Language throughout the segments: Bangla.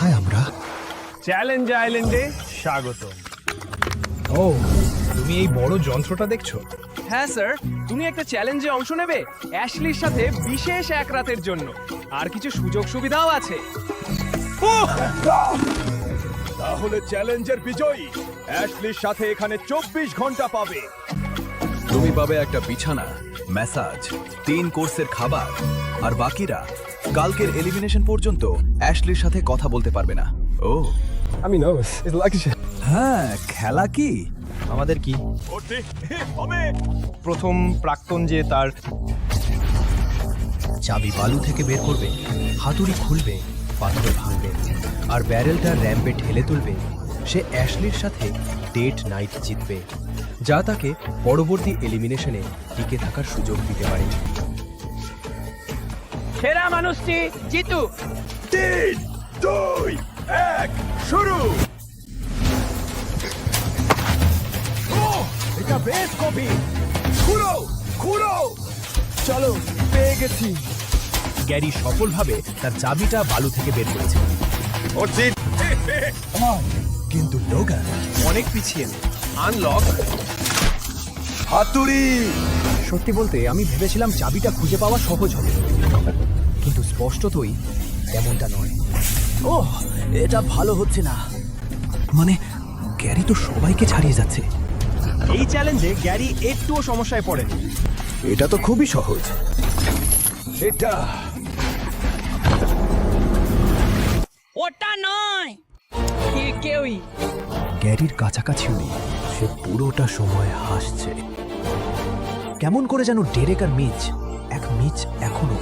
কোথায় আমরা? চ্যালেঞ্জ আইল্যান্ডে স্বাগত। ও, তুমি এই বড় যন্ত্রটা দেখছো? হ্যাঁ স্যার, তুমি একটা চ্যালেঞ্জে অংশ নেবে অ্যাশলির সাথে বিশেষ এক রাতের জন্য। আর কিছু সুযোগ সুবিধাও আছে। তাহলে চ্যালেঞ্জের বিজয়ী অ্যাশলির সাথে এখানে 24 ঘন্টা পাবে। তুমি পাবে একটা বিছানা, ম্যাসাজ, 3 কোর্সের খাবার, আর বাকিরা কালকের এলিমিনেশন পর্যন্ত অ্যাশলির সাথে কথা বলতে পারবে না। ও আমি নার্ভাস। ইটস লাইক হ্যাঁ, খেলা কি? আমাদের কি হবে প্রথম প্রাক্তন যে তার চাবি বালু থেকে বের করবে, হাতুড়ি খুলবে, পাথর ভাঙবে, আর ব্যারেলটা র্যাম্পে ঠেলে তুলবে। সে অ্যাশলির সাথে ডেট নাইট জিতবে, যা তাকে পরবর্তী এলিমিনেশনে টিকে থাকার সুযোগ দিতে পারে। সেরা মানুষটি জিতু। 3, 2, 1 শুরু। এটা বেশ কপি। খুলো খুলো, চলো পেয়ে গেছি। গ্যারি সফলভাবে তার চাবিটা বালু থেকে বের করেছে, কিন্তু লোগান অনেক পিছিয়ে আনলক। হাতুড়ি। সত্যি বলতে আমি ভেবেছিলাম চাবিটা খুঁজে পাওয়া সহজ হবে, কিন্তু স্পষ্টতই তেমনটা নয়। ওহ, এটা ভালো হচ্ছে না। মানে গ্যারি তো সবাইকে ছাড়িয়ে যাচ্ছে। এই চ্যালেঞ্জে গ্যারি একটুও সমস্যায় পড়েনি। এটা তো খুবই সহজ। এটা ওটা নয়, কেউই গ্যারির কাছাকাছিও নেই। সে পুরোটা সময় হাসছে, কেমন করে যেন ডেরেক আর মিচ এখনো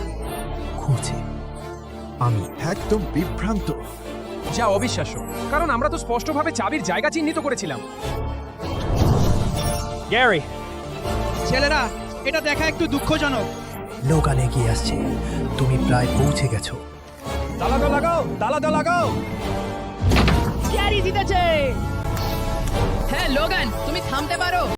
খুঁজছে। আমি একদম বিভ্রান্ত। যা অবিশ্বাস্য, কারণ আমরা তো স্পষ্টভাবে চাবির জায়গা চিহ্নিত করেছিলাম। গ্যারি, ছেলেরা, এটা দেখা একটু দুঃখজনক। লোগান এগিয়ে আসছে। তুমি প্রায় পৌঁছে গেছো। তালাটা লাগাও, তালাটা লাগাও। ক্যারি জিতেছে। হ্যাঁ লোগান, তুমি থামতে পারো।